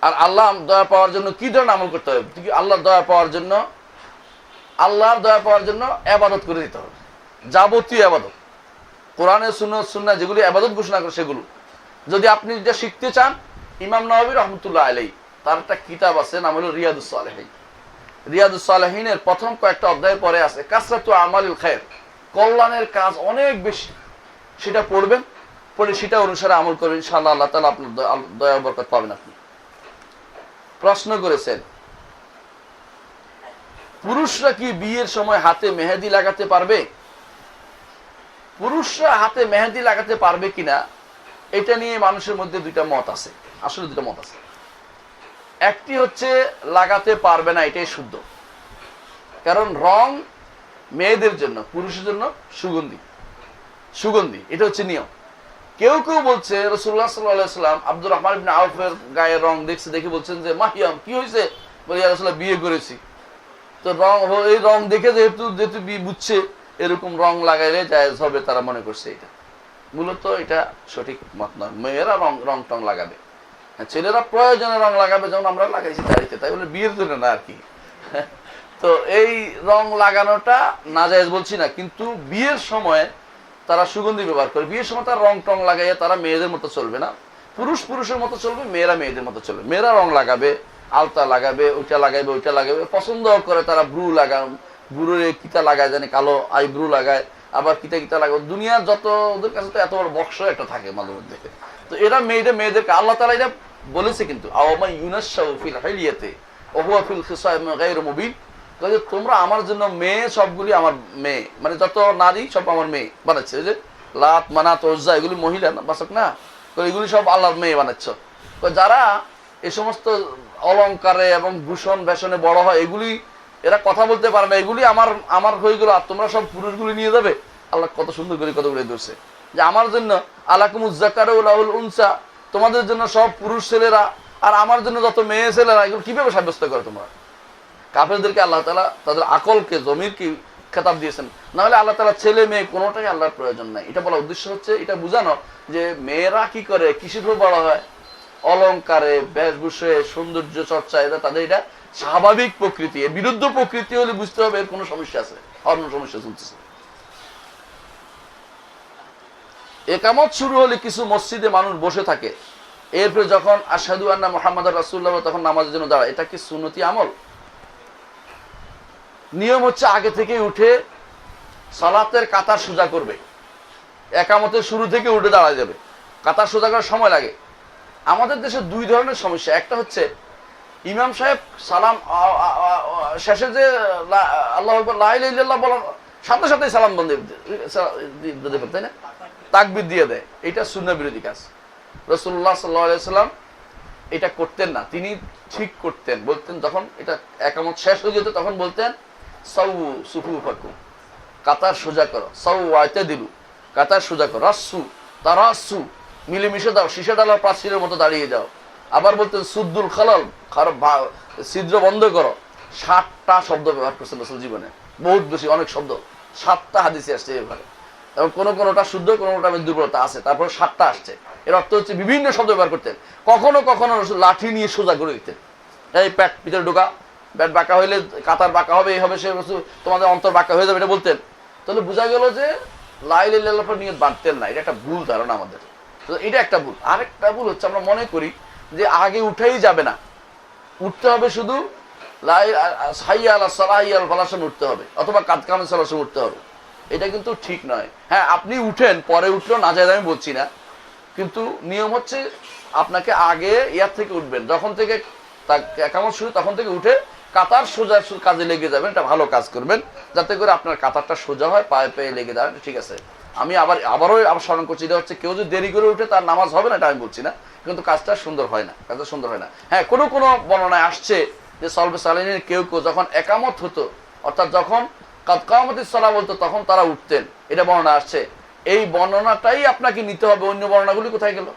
আর আল্লাহ দয়া পাওয়ার জন্য কি ধরনের আমল করতে হবে? আল্লাহর দয়া পাওয়ার জন্য, আল্লাহর দয়া পাওয়ার জন্য ইবাদত করে দিতে হবে, যাবতীয় ইবাদত, কোরআনে সুন্নাহ যেগুলি ইবাদত ঘোষণা করে সেগুলো। যদি আপনি যেটা শিখতে চান, ইমাম নওয়াবী রাহমাতুল্লাহ আলাইহি তার একটা কিতাব আছে, নাম হলো রিয়াদুস সালেহিন। রিয়াদুস সালেহিনের প্রথম কয়েকটা অধ্যায়ের পরে আছে কাসরাতু আমালিল খায়র, কল্যাণের কাজ অনেক বেশি। সেটা পড়বেন, পড়ে সেটা অনুসারে আমল করবেন, ইনশাআল্লাহ আল্লাহ তাআলা আপনার দয়া বরকত পাবেন। আপনি প্রশ্ন করেছেন, পুরুষরা কি বিয়ের সময় হাতে মেহেদি লাগাতে পারবে? পুরুষরা হাতে মেহেদি লাগাতে পারবে কিনা এটা নিয়ে মানুষের মধ্যে দুইটা মত আছে। আসলে দুইটা মত আছে। একটি হচ্ছে লাগাতে পারবে না, এটাই শুদ্ধ। কারণ রং মেয়েদের জন্য, পুরুষের জন্য সুগন্ধি, সুগন্ধি এটা হচ্ছে নিয়ম। কেউ কেউ বলছে রাসূলুল্লাহ সাল্লাল্লাহু আলাইহি ওয়াসাল্লাম আব্দুর রহমান ইবনে আউফের গায়ের রং দেখে বলছেন যে মাহিয়াম কি হয়েছে, বলে ইয়া রাসূলুল্লাহ বিয়ে করেছি। তো রং, এই রং দেখে যেহেতু বিয়ে বুঝছে এরকম রং লাগাইলে জায়েজ হবে, তারা মনে করছে এটা। মূলত এটা সঠিক মত নয়। মেয়েরা রং টং লাগাবে, ছেলেরা প্রয়োজনে রং লাগাবে, যেমন আমরা লাগাইছি দাড়িতে, তাই বলে বিয়ের জন্য না আর কি। তো এই রং লাগানোটা নাজায়েজ বলছি না, কিন্তু বিয়ের সময় তারা সুগন্ধি ব্যবহার করে। বিয়ের সময় তারা রং টং লাগাইয়া তারা মেয়েদের মতো চলবে না, পুরুষ পুরুষের মতো চলবে, মেয়েরা মেয়েদের মতো চলবে। মেয়েরা রং লাগাবে, আলতা লাগাবে, ওইটা লাগাবে, পছন্দ করে তারা ব্রু লাগান, ব্রুরে কিতা লাগায়, জানে কালো আইব্রু লাগায়, আবার কিতা লাগায়। দুনিয়ার যত ওদের কাছে তো এত বড় বক্স একটা থাকে মাঝে মধ্যে। তো এরা মেয়েদেরকে আল্লাহ তাআলা এটা বলেছে কিন্তু, আওয়ামা ইউনাশাউ ফিল হিলিয়াতে ওয়া হুয়া ফিল খিসাম গায়রু মুবিন, যে তোমরা আমার জন্য মেয়ে, সবগুলি আমার মেয়ে, মানে যত নারী সব আমার মেয়ে বানাচ্ছে। ওই যে লাত মানাত উজ্জা এগুলি মহিলা না, বাসক না, তো এগুলি সব আল্লাহর মেয়ে বানাচ্ছ। তো যারা এই সমস্ত অলংকারে এবং ভূষণ ভেষণে বড় হয়, এগুলি এরা কথা বলতে পারে না, এগুলি আমার হয়ে গেল, আর তোমরা সব পুরুষগুলি নিয়ে যাবে। আল্লাহ কত সুন্দর করে কতগুলো ধরছে যে আমার জন্য আলাকুমুজ যাকারু লাহুল উনসা, তোমাদের জন্য সব পুরুষ ছেলেরা আর আমার জন্য যত মেয়ে ছেলেরা। এগুলো কিভাবে সাব্যস্ত করো তোমরা? কাফেরদেরকে আল্লাহ তাআলা তাদের আকলকে, জমিরকে খেতাব দিয়েছেন। না হলে আল্লাহ তাআলা ছেলে মেয়ে কোনোটাই আল্লাহর প্রয়োজন নাই। এটা বলার উদ্দেশ্য হচ্ছে এটা বোঝানো যে মেয়েরা কি করে, কিসের উপর বড় হয়, অলংকারে, বেশভূষে, সৌন্দর্য চর্চা, এটা তাদের এটা স্বাভাবিক প্রকৃতি। এর বিরুদ্ধ প্রকৃতি হলে বুঝতে হবে এর কোনো সমস্যা আছে, অন্য সমস্যা চলতেছে। একামত শুরু হলে কিছু মসজিদে মানুষ বসে থাকে, এরপরে যখন আশহাদু আন্না মুহাম্মাদুর রাসূলুল্লাহ তখন নামাজের জন্য দাঁড়ায়। এটা কি সুন্নতি আমল? নিয়ম হচ্ছে আগে থেকে উঠে সালাতের কাতার সোজা করবে, একামতের শুরু থেকে উঠে দাঁড়ায় যাবে। কাতার সোজা করার সময় লাগে। আমাদের দেশে দুই ধরনের সমস্যা। একটা হচ্ছে ইমাম সাহেব সালাম শেষে যে আল্লাহু আকবার লা ইলাহা ইল্লাল্লাহ বলার সাথে সাথে সালাম বন্ধ দিয়ে দেয়, তাই না? তাকবীর দিয়ে দেয়। এটা সুন্নাহ বিরোধী কাজ। রাসূলুল্লাহ সাল্লাল্লাহু আলাইহি ওয়াসাল্লাম এটা করতেন না। তিনি ঠিক করতেন, বলতেন যখন এটা একামত শেষ হয়ে যেত তখন বলতেন সাউ সুফুফাকুম, কাতার সোজা করো, সাউ ওয়াতাদিলু, কাতার সোজা করো, রাসু তারাসু, মিলেমিশে দাও, শীশা ডালার প্রাচীরের মতো দাঁড়িয়ে যাও। আবার বলতেন সুদ্দুল খালাল, ছিদ্র বন্ধ করো। 7টা শব্দ ব্যবহার করছেন রাসূল জীবনে, বহুত বেশি, অনেক শব্দ। 7টা হাদিসে আসছে এভাবে, এবং কোনোটা শুদ্ধ, কোনোটা দুর্বলতা আছে, তারপর 7টা আসছে। এর অর্থ হচ্ছে বিভিন্ন শব্দ ব্যবহার করতেন। কখনো কখনো রাসূল লাঠি নিয়ে সোজা করে দিতেন, এই পেট ভিতরে ঢোকা, পেট বাঁকা হইলে কাতার বাঁকা হবে, এই হবে, সে তোমাদের অন্তর বাঁকা হয়ে যাবে, এটা বলতেন। তাহলে বোঝা গেল যে লা ইলাহা ইল্লাল্লাহ পর নিয়ত বাঁধতেন না। এটা একটা ভুল ধারণা আমাদের। তো এটা একটা ভুল। আরেকটা ভুল হচ্ছে আমরা মনে করি যে আগে উঠেই যাবে না, উঠতে হবে শুধু হাইয়া আলাস সালাহ হাইয়া আলাল ফালাহ উঠতে হবে, অথবা কাদ কামের সালাহ উঠতে হবে। এটা কিন্তু ঠিক নয়। হ্যাঁ, আপনি উঠেন, পরে উঠলেও না যায়, আমি বলছি না, কিন্তু নিয়ম হচ্ছে আপনাকে আগে ইয়ার থেকে উঠবেন, যখন থেকে একামত শুরু তখন থেকে উঠে কাতার সোজা কাজে লেগে যাবেন। এটা ভালো কাজ করবেন, যাতে করে আপনার কাতারটা সোজা হয়, পায়ে পায়ে লেগে যাবেন। ঠিক আছে, আমি আবারও স্মরণ করছি, এটা হচ্ছে কেউ যদি দেরি করে উঠে তার নামাজ হবে না, এটা আমি বলছি না, কিন্তু কাজটা সুন্দর হয় না, কাজটা সুন্দর হয় না। হ্যাঁ, কোনো বর্ণনায় আসছে যে সলবে সালাইনের কেউ যখন একামত হতো, অর্থাৎ যখন কাদ কামাতিস সালাহ বলতো, তখন তারা উঠতেন, এটা বর্ণনা আসছে। এই বর্ণনাটাই আপনাকে নিতে হবে, অন্য বর্ণনাগুলি কোথায় গেল?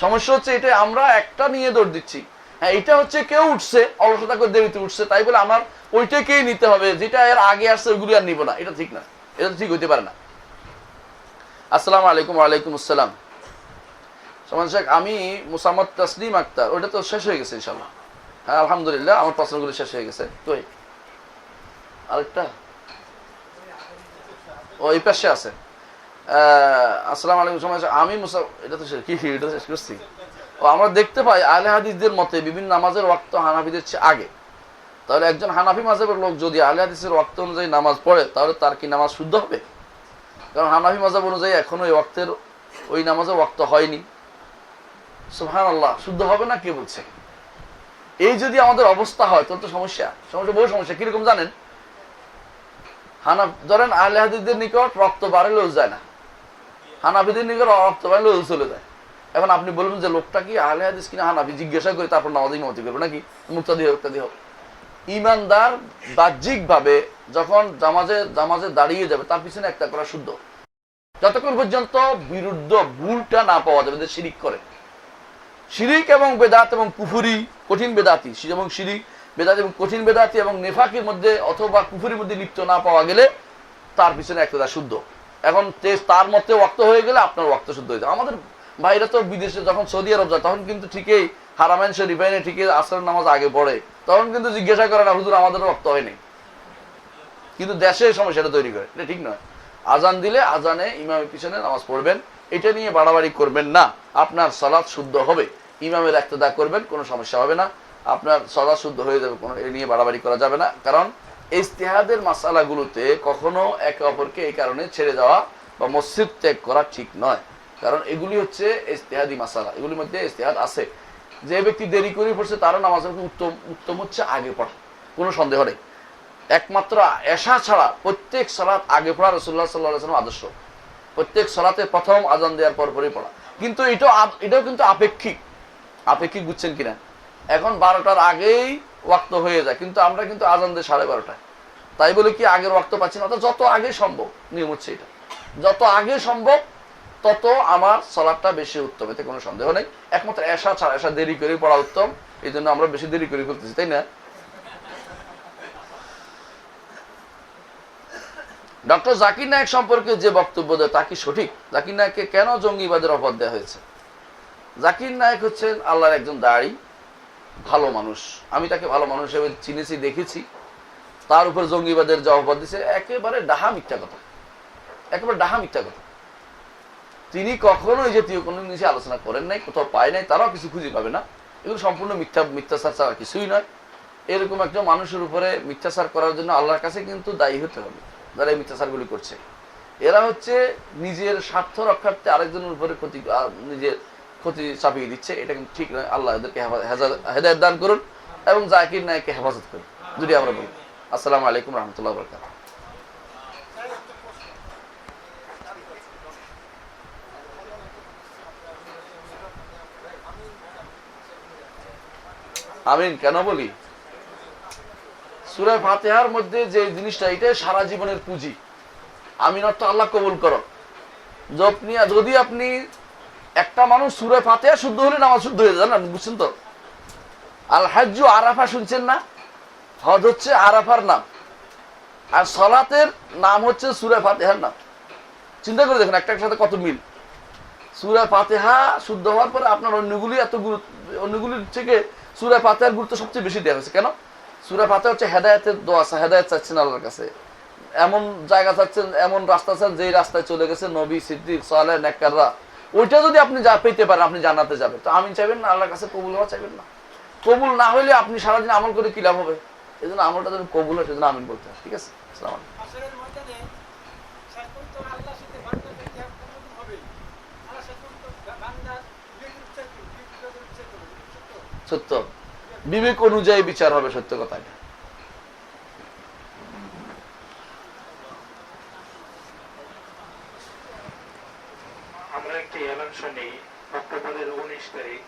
সমস্যা হচ্ছে এটা আমরা একটা নিয়ে দৌড় দিচ্ছি। হ্যাঁ, এটা হচ্ছে কেউ উঠছে, অলসতা করে দেরিতে উঠছে, তাই বলে আমার ওইটাকেই নিতে হবে, যেটা এর আগে আসছে ওইগুলি আর নিব না। এটা ঠিক না, এটা ঠিক হইতে পারে না। আসসালামু আলাইকুম। ওয়ালাইকুম আসসালাম। সমান শেখ, আমি মুসাম্মদ তাসলিম আক্তার, ওইটা তো শেষ হয়ে গেছে ইনশাল্লাহ। হ্যাঁ আলহামদুলিল্লাহ, আমার প্রশ্নগুলো শেষ হয়ে গেছে। কই আরেকটা? ও এই পাশে আছে। আসসালামু আলাইকুম সমাজ, আমি এটা তো কি এটা শেষ করছি। ও আমরা দেখতে পাই আহলে হাদিসদের মতে বিভিন্ন নামাজের ওয়াক্ত হানাফিদের চেয়ে আগে। তাহলে একজন হানাফি মাযহাবের লোক যদি আহলে হাদিসের ওয়াক্ত অনুযায়ী নামাজ পড়ে, তাহলে তার কি নামাজ শুদ্ধ হবে? কারণ হানাফি মাযহাব অনুযায়ী এখনো ওই ওয়াক্তের ওই নামাজের ওয়াক্ত হয়নি। সুবহানাল্লাহ, শুদ্ধ হবে না কে বলছে? এই যদি আমাদের অবস্থা হয় তাহলে তো সমস্যা, বহু সমস্যা। কিরকম জানেন? ধরেন আহলে হাদিসদের নিকট রক্ত বাড়লেও যায় না, হানাফিদের নিকট রক্ত বাড়লেও চলে যায়। এখন আপনি বলবেন যে লোকটা কি আহলে হাদিস কিনা হানাফি, জিজ্ঞাসা করে তারপর নামাজি করবে নাকি? মুক্তাদি হোক। ইমানদার বাহ্যিক ভাবে যখন জামাজে দাঁড়িয়ে যাবে, তার পিছনে একটা করা শুদ্ধ, যতক্ষণ পর্যন্ত বিরুদ্ধ ভুলটা না পাওয়া যাবে যে শিরিক করে। শিরিক এবং বেদাত এবং কুফুরি কঠিন বেদাতি এবং শিরিক বেদাত এবং কঠিন বেদাতি এবং নেফাকের মধ্যে অথবা কুফুরির মধ্যে লিপ্ত না পাওয়া গেলে তার পিছনে একটা শুদ্ধ। এখন তার মতে ওয়াক্ত হয়ে গেলে আপনার ওয়াক্ত শুদ্ধ হয়ে যায়। আমাদের ভাইরা তো বিদেশে যখন সৌদি আরব যায়, তখন কিন্তু ঠিকই হারামাইন শরীফাইনে ঠিকই আসরের নামাজ আগে পড়ে, তখন কিন্তু জিজ্ঞাসা করে না হুজুর আমাদের ওয়াক্ত হয়নি। কিন্তু দেশে সমস্যাটা তৈরি করে, এটা ঠিক নয়। আজান দিলে আজানে ইমামের পিছনে নামাজ পড়বেন, এটা নিয়ে বাড়াবাড়ি করবেন না, আপনার সালাত শুদ্ধ হবে। ইমামের ইক্তেদা করবেন, কোনো সমস্যা হবে না, আপনার সালাত শুদ্ধ হয়ে যাবে, কোনো এ নিয়ে বাড়াবাড়ি করা যাবে না। কারণ ইজতিহাদের মাসালাগুলোতে কখনো একে অপরকে এই কারণে ছেড়ে যাওয়া বা মসজিদ ত্যাগ করা ঠিক নয়। কারণ এগুলি হচ্ছে ইজতিহাদি মাসালা, এগুলির মধ্যে ইজতিহাদ আছে। যে ব্যক্তি দেরি করে পড়ছে তারও নামাজ উত্তম হচ্ছে আগে পড়া, কোনো সন্দেহ নেই। একমাত্র এশা ছাড়া প্রত্যেক সালাত আগে পড়া রাসূলুল্লাহ সাল্লাল্লাহু আলাইহি ওয়াসাল্লাম আদর্শ। প্রত্যেক সালাতে প্রথম আজান দেওয়ার পরপরই পড়া। কিন্তু এটাও কিন্তু আপেক্ষিক বুঝছেন কিনা? এখন 12টার আগেই ওয়াক্ত হয়ে যায়, কিন্তু আমরা কিন্তু আজান দিই 12:30টায়। তাই বলে কি আগের ওয়াক্ত পাচ্ছি না? যত আগে সম্ভব, নিয়ম হচ্ছে এটা, যত আগে সম্ভব তত আমার সালাতটা বেশি উত্তম, এতে কোনো সন্দেহ নেই। একমাত্র এশা ছাড়া, এশা দেরি করে পড়া উত্তম, এই জন্য আমরা বেশি দেরি করে ফেলতেছি, তাই না? ডক্টর জাকির নায়েক সম্পর্কে যে বক্তব্য দেয় তা কি সঠিক? জাকির নায়েককে কেন জঙ্গিবাদের অপবাদ দেওয়া হয়েছে? জাকির নায়েক হচ্ছেন আল্লাহর একজন দায়ী, ভালো মানুষ। আমি তাকে ভালো মানুষ হিসেবে চিনেছি, দেখেছি। তার উপর জঙ্গিবাদের যে অপবাদ দিচ্ছে একেবারে ডাহা মিথ্যা কথা, একেবারে ডাহা মিথ্যা কথা। তিনি কখনো এই জাতীয় কোনো জিনিসে আলোচনা করেন নাই, কোথাও পায় নাই, তারাও কিছু খুঁজে পাবে না। এগুলো সম্পূর্ণ মিথ্যাচার ছাড়া কিছুই নয়। এরকম একজন মানুষের উপরে মিথ্যাচার করার জন্য আল্লাহর কাছে কিন্তু দায়ী হতে হবে যারা এই মিথ্যাচারগুলি করছে। এরা হচ্ছে নিজের স্বার্থ রক্ষার্থে আরেকজনের উপরে নিজের ক্ষতি চাপিয়ে দিচ্ছে, এটা কিন্তু ঠিক নয়। আল্লাহ এদেরকে হেদায়েত দান করুন এবং জাকির নায়েককে হেফাজত করুন, যদি আমরা বলি। আসসালামু আলাইকুম রহমতুল্লাহ বরকাতুহু। আমিন কেন বলি? সূরা ফাতিহার মধ্যে যে জিনিসটা, এটাই সারা জীবনের পুঁজি। আমিন অর্থ আল্লাহ কবুল করো। যদি আপনি একটা মানুষ সূরা ফাতিহা শুদ্ধ হলে নামাজ শুদ্ধ হয়ে যায়, জানেন, বুঝছেন তো? আল হাজ্জু আরাফা শুনছেন না? হজ হচ্ছে আরাফার নাম, আর সালাতের নাম হচ্ছে সূরা ফাতিহার নাম। চিন্তা করে দেখুন একটার সাথে কত মিল। সূরা ফাতিহা শুদ্ধ হওয়ার পরে আপনার অন্যগুলির থেকে সূরা ফাতিহার গুরুত্ব সবচেয়ে বেশি দেওয়া হয়েছে। কেন? সূরা ফাতিহা হচ্ছে হেদায়েতের দোয়া, হেদায়েত চাচ্ছেন আল্লাহর কাছে, এমন জায়গা চাচ্ছেন, এমন রাস্তা চাচ্ছেন যেই রাস্তায় চলে গেছে নবী, সিদ্দিক, সালেহ, নেককাররা। ওইটা যদি আপনি পেতে পারেন, আপনি জান্নাতে যাবেন। তো আমিন চাইবেন না, আল্লাহর কাছে কবুল হওয়া চাইবেন না। কবুল না হলে আপনি সারাদিন আমল করে কি লাভ হবে? এই জন্য আমলটা যেন কবুল হয়, সেজন্য আমিন বলতে হয়। ঠিক আছে? আসসালামু আলাইকুম। সত্য, বিবেক অনুযায়ী বিচার হবে, সত্য কথা। আমরা একটি এলান শুনি, অক্টোবরের 19 তারিখ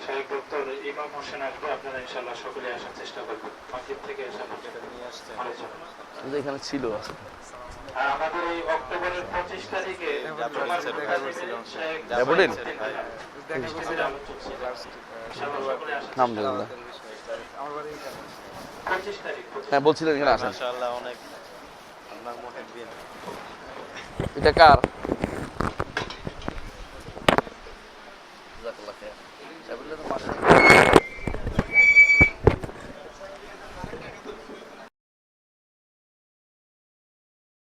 শাহেখ ডক্টর ইমাম হোসেন আসবে। আপনারা ইনশাআল্লাহ সকলে আসার চেষ্টা করবেন। মাগরিব থেকে এখানে ছিল। আর আমাদের এই অক্টোবরের 25 তারিখে হ্যাঁ বলছিলেন এখানে আসেন। এটা কার? সাইফুল্লাহ তো মাসে